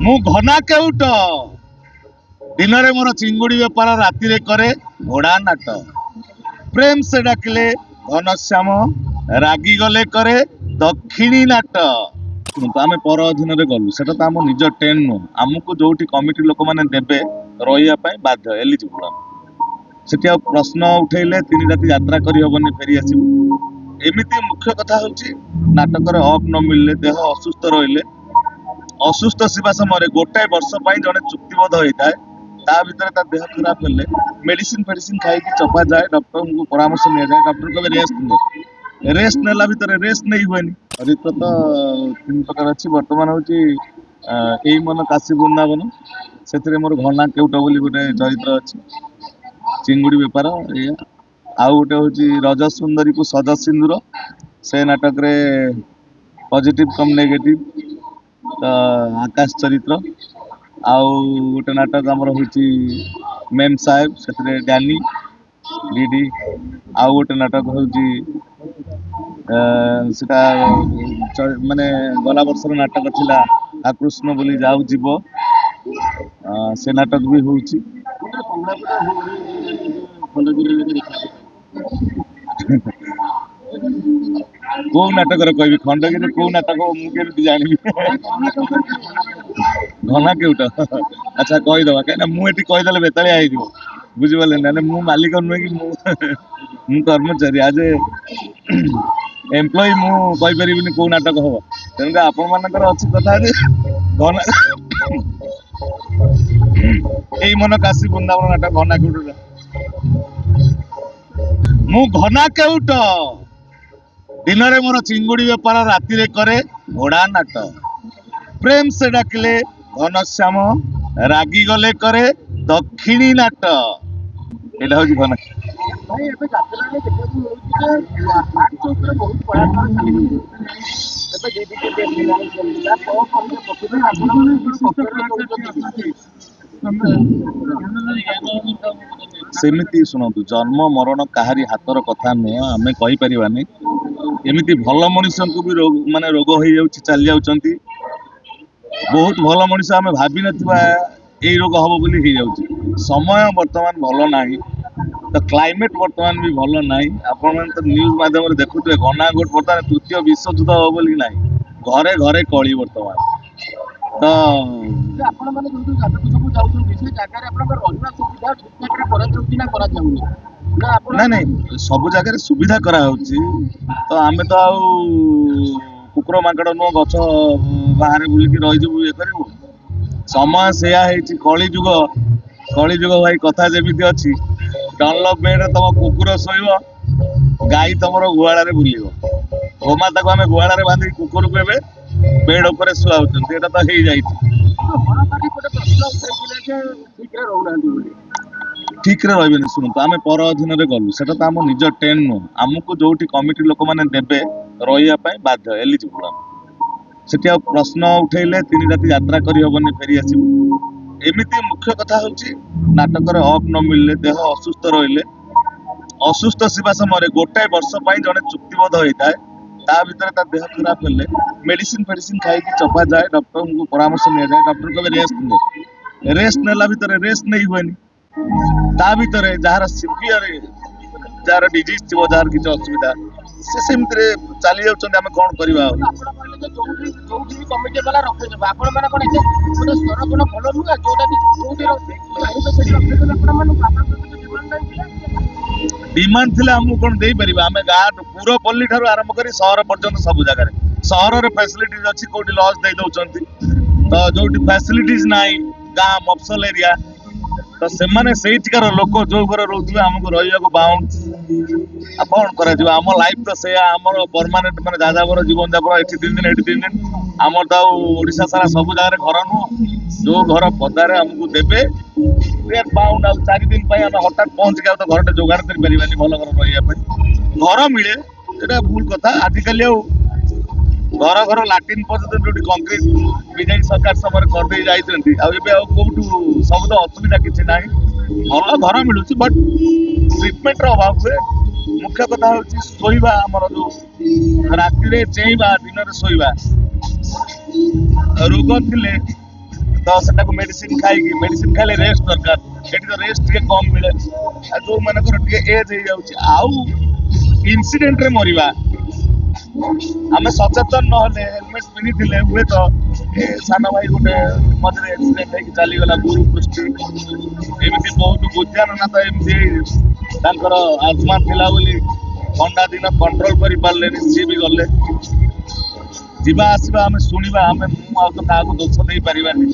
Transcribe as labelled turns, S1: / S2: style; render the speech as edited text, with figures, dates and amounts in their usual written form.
S1: ମୁଁ ଘନା କେଉଟ ଦିନରେ ମୋର ଚିଙ୍ଗୁଡ଼ି ବେପାର ରାତିରେ କରେ ଘୋଡ଼ା ନାଟ ପ୍ରେମ ସେ ଡାକିଲେ ଘନଶ୍ୟାମ ରାଗିଗଲେ କରେ ଦକ୍ଷିଣୀ ନାଟ। ଶୁଣନ୍ତୁ ଆମେ ପର ଅଧୀନରେ ଗଲୁ ସେଟା ତ ଆମ ନିଜ ଟ୍ରେନ୍ ନୁହଁ ଆମକୁ ଯୋଉଠି କମିଟି ଲୋକମାନେ ଦେବେ ରହିବା ପାଇଁ ବାଧ୍ୟ ଏଲିଜିବୁଲ ସେଠି ଆଉ ପ୍ରଶ୍ନ ଉଠେଇଲେ 3 ରାତି ଯାତ୍ରା କରିହବନି ଫେରି ଆସିବୁ। ଏମିତି ମୁଖ୍ୟ କଥା ହଉଛି ନାଟକରେ ଅଫ୍ ନ ମିଳିଲେ ଦେହ ଅସୁସ୍ଥ ରହିଲେ ଅସୁସ୍ଥ ଥିବା ସମୟରେ ଗୋଟାଏ ବର୍ଷ ପାଇଁ ଜଣେ ଚୁକ୍ତିବଦ୍ଧ ହେଇଥାଏ ତା ଭିତରେ ତା ଦେହ ଖରାପ ହେଲେ ମେଡିସିନ ଫେଡିସିନ ଖାଇକି ଚପା ଯାଏ ଡକ୍ଟରଙ୍କୁ ପରାମର୍ଶ ନିଆଯାଏ ଡକ୍ଟର କହିବେ ରେଷ୍ଟ ନିଅ ରେଷ୍ଟ ନେଲା ଭିତରେ ରେଷ୍ଟ ନେଇ ହୁଏନି। ଋତୁ ତ 3 ପ୍ରକାର ଅଛି ବର୍ତ୍ତମାନ ହଉଛି ଏଇ ମନ କାଶୀ ବୃନ୍ଦାବନ ସେଥିରେ ମୋର ଘନା କେଉଟ ବୋଲି ଗୋଟେ ଚରିତ୍ର ଅଛି ଚିଙ୍ଗୁଡ଼ି ବେପାର ଏଇଆ। ଆଉ ଗୋଟେ ହଉଛି ରଜ ସୁନ୍ଦରୀକୁ ସଜ ସିନ୍ଦୁର ସେ ନାଟକରେ ପଜିଟିଭ କମ୍ ନେଗେଟିଭ ଆକାଶ ଚରିତ୍ର। ଆଉ ଗୋଟେ ନାଟକ ଆମର ହଉଛି ମେମ୍ ସାହେବ ସେଥିରେ ଡାଲି ଡିଡି। ଆଉ ଗୋଟେ ନାଟକ ହଉଛି ସେଟା ମାନେ ଗଲା ବର୍ଷର ନାଟକ ଥିଲା ଆକୃଷ୍ଣ ବୋଲି ଯାଉ ଯିବ ସେ ନାଟକ ବି ହଉଛି। କୋଉ ନାଟକରେ କହିବି ଖଣ୍ଡଗିରି କୋଉ ନାଟକ ମୁଁ କେମିତି ଜାଣିବି ଘନା କେଉଟ ଆଚ୍ଛା କହିଦବା କାହିଁକିନା ମୁଁ ଏଠି କହିଦେଲେ ବେତାଳିଆ ହେଇଯିବ ବୁଝିପାରିଲେ ନା ମୁଁ ମାଲିକ ନୁହେଁ କି ମୁଁ କର୍ମଚାରୀ ଆଜ ଏମ୍ପ୍ଲୟି ମୁଁ କହିପାରିବିନି କୋଉ ନାଟକ ହବ ତେଣୁକରି ଆପଣ ମାନଙ୍କର ଅଛି କଥା ଯେ ଘନା ଏଇ ମନ କାଶୀ ବୃନ୍ଦାବନ ନାଟକ ଘନା କେଉଟ ମୁଁ ଘନା କେଉଟ ଦିନରେ ମୋର ଚିଙ୍ଗୁଡ଼ି ବେପାର ରାତିରେ କରେ ଘୋଡ଼ା ନାଟ ପ୍ରେମ ସେ ଡାକିଲେ ଘନଶ୍ୟାମ ରାଗିଗଲେ କରେ ଦକ୍ଷିଣୀ ନାଟ। ଏଇଟା ହଉଛି ଘନା। ସେମିତି ଶୁଣନ୍ତୁ ଜନ୍ମ ମରଣ କାହାରି ହାତର କଥା ନୁହଁ ଆମେ କହିପାରିବାନି ଏମିତି ଭଲ ମଣିଷଙ୍କୁ ବି ମାନେ ରୋଗ ହେଇଯାଉଛି ଚାଲି ଯାଉଛନ୍ତି ବହୁତ ଭଲ ମଣିଷ ଆମେ ଭାବିନଥିବା ଏଇ ରୋଗ ହବ ବୋଲି ହେଇଯାଉଛି। ସମୟ ବର୍ତ୍ତମାନ ଭଲ ନାହିଁ ତ କ୍ଲାଇମେଟ ବର୍ତ୍ତମାନ ବି ଭଲ ନାହିଁ ଆପଣମାନେ ତ ନ୍ୟୁଜ ମାଧ୍ୟମରେ ଦେଖୁଥିବେ ଘନାଘୋଟ ବର୍ତ୍ତମାନ ତୃତୀୟ ବିଶ୍ୱଯୁଦ୍ଧ ହବ ବୋଲି ନାହିଁ ଘରେ ଘରେ କଳି ବର୍ତ୍ତମାନ ତ ଆପଣମାନେ ଯୋଉ ଜାଗାକୁ ସବୁ ଯାଉଛନ୍ତି ସେ ଜାଗାରେ ଆପଣଙ୍କର ରହିବା ସୁବିଧା ଠିକ ଠାକରେ କରାଯାଉଛି ନା କରାଯାଉନି? ନାଇଁ ନାଇଁ ସବୁ ଜାଗାରେ ସୁବିଧା କରାହଉଛି ତ ଆମେ ତ ଆଉ କୁକୁର ମାଙ୍କଡ ନୁହଁ ଗଛ ବାହାରେ ବୁଲିକି ରହିଯିବୁ ଇଏ କରିବୁ ସମୟ ସେୟା ହେଇଛି କଳି ଯୁଗ ଭାଇ କଥା ଯେମିତି ଅଛି ଡନଲପ ବେଡରେ ତମ କୁକୁର ଶୋଇବ ଗାଈ ତମର ଗୁହାଳରେ ବୁଲିବ ଗୋମାତାକୁ ଆମେ ଗୁହାଳରେ ବାନ୍ଧିକି କୁକୁରକୁ ଏବେ ବେଡ ଉପରେ ଶୁଆଉଛନ୍ତି ଏଇଟା ତ ହେଇଯାଇଛି। ଠିକରେ ରହିବେନି ଶୁଣନ୍ତୁ ଆମେ ପର ଅଧୀନରେ ଗଲୁ ସେଟା ତ ଆମ ନିଜ ଟ୍ରେନ୍ ନୁହଁ ଆମକୁ ଯୋଉଠି କମିଟି ଲୋକମାନେ ଦେବେ ରହିବା ପାଇଁ ବାଧ୍ୟ ଏଲିଜିବୁଲ ସେଠି ଆଉ ପ୍ରଶ୍ନ ଉଠେଇଲେ 3 ରାତି ଯାତ୍ରା କରିହବନି ଫେରି ଆସିବୁ। ଏମିତି ମୁଖ୍ୟ କଥା ହଉଛି ନାଟକରେ ଅଫ୍ ନ ମିଳିଲେ ଦେହ ଅସୁସ୍ଥ ରହିଲେ ଅସୁସ୍ଥ ଥିବା ସମୟରେ ଗୋଟାଏ ବର୍ଷ ପାଇଁ ଜଣେ ଚୁକ୍ତିବଦ୍ଧ ହେଇଥାଏ ତା ଭିତରେ ତା ଦେହ ଖରାପ ହେଲେ ମେଡିସିନ ଫେଡିସିନ ଖାଇକି ଚପା ଯାଏ ଡକ୍ଟରଙ୍କୁ ପରାମର୍ଶ ନିଆଯାଏ ଡକ୍ଟର କହିବେ ରେଷ୍ଟ ନିଅ ରେଷ୍ଟ ନେଲା ଭିତରେ ରେଷ୍ଟ ନେଇ ହୁଏନି। ତା ଭିତରେ ଯାହାର ସିଭିୟର ଯାହାର ଡିଜିଜ ଥିବ ଯାହାର କିଛି ଅସୁବିଧା ସେ ସେମିତିରେ ଚାଲି ଯାଉଛନ୍ତି ଆମେ କଣ କରିବା ଆଉ। ଡିମାଣ୍ଡ ଥିଲେ ଆମକୁ କଣ ଦେଇପାରିବା ଆମେ ଗାଁ ପୁର ପଲ୍ଲୀ ଠାରୁ ଆରମ୍ଭ କରି ସହର ପର୍ଯ୍ୟନ୍ତ ସବୁ ଜାଗାରେ ସହରରେ ଫ୍ୟାସିଲିଟିଜ ଅଛି କୋଉଠି ଲଜ୍ ଦେଇ ଦଉଛନ୍ତି ତ ଯୋଉଠି ଫ୍ୟାସିଲିଟିଜ ନାହିଁ ଗାଁ ମଫସଲ ଏରିଆ ତ ସେମାନେ ସେଇଠିକାର ଲୋକ ଯୋଉ ଘରେ ରହୁଥିବେ ଆମକୁ ରହିବାକୁ ବାଉଣ୍ଡ ଆଉ କଣ କରାଯିବ ଆମ ଲାଇଫ ତ ସେଇଆ ଆମର ପରମାନେଣ୍ଟ ମାନେ ଯାଯାବର ଜୀବନ ଯାପନ ଏଠି 3 ଦିନ ଏଠି 3 ଦିନ ଆମର ତ ଆଉ ଓଡିଶା ସାରା ସବୁ ଜାଗାରେ ଘର ନୁହଁ ଯୋଉ ଘର ପଦାରେ ଆମକୁ ଦେବେ ବାଉଣ୍ଡ ଆଉ 4 ଦିନ ପାଇଁ ଆମେ ହଠାତ୍ ପହଞ୍ଚିକି ଆଉ ତ ଘରଟେ ଯୋଗାଡ଼ କରିପାରିବାନି ଭଲ ଘର ରହିବା ପାଇଁ ଘର ମିଳେ ଏଟା ଭୁଲ କଥା ଆଜିକାଲି ଆଉ ଘର ଘର ଲାଟ୍ରିନ୍ ପର୍ଯ୍ୟନ୍ତ ଯୋଉଠି କଂକ୍ରିଟ ବିଜେଡି ସରକାର ସମୟରେ କରିଦେଇ ଯାଇଛନ୍ତି ଆଉ ଏବେ ଆଉ କୋଉଠୁ ସବୁ ତ ଅସୁବିଧା କିଛି ନାହିଁ ଭଲ ଘର ମିଳୁଛି ବଟ୍ ଟ୍ରିଟମେଣ୍ଟର ଅଭାବ ହୁଏ। ମୁଖ୍ୟ କଥା ହଉଛି ଶୋଇବା ଆମର ଯୋଉ ରାତିରେ ଚେଇଁବା ଦିନରେ ଶୋଇବା ରୋଗ ଥିଲେ ତ ସେଟାକୁ ମେଡିସିନ ଖାଇକି ମେଡିସିନ ଖାଇଲେ ରେଷ୍ଟ ଦରକାର। ସେଠି ତ ରେଷ୍ଟ ଟିକେ କମ ମିଳେ। ଆଉ ଯୋଉମାନଙ୍କର ଟିକେ ଏଜ ହେଇଯାଉଛି ଆଉ ଇନସିଡେଣ୍ଟରେ ମରିବା, ଆମେ ସଚେତନ ନହେଲେ ହେଲମେଟ ପିନ୍ଧିଥିଲେ ହୁଏତ ଏ ସାନ ଭାଇ ଗୋଟେ ମଝିରେ ଆକ୍ସିଡେଣ୍ଟ ହେଇକି ଚାଲିଗଲା ଗୁରୁ ପୃଷ୍ଟି, ଏମିତି ବହୁତ ବୁଝାନ ତ ଏମିତି ତାଙ୍କର ଆଜମା ଥିଲା ବୋଲି ଥଣ୍ଡା ଦିନ କଣ୍ଟ୍ରୋଲ କରିପାରିଲେନି, ସିଏ ବି ଗଲେ। ଯିବା ଆସିବା ଆମେ ଶୁଣିବା, ମୁଁ ଆଉ ତ କାହାକୁ ଦୋଷ ଦେଇପାରିବାନି।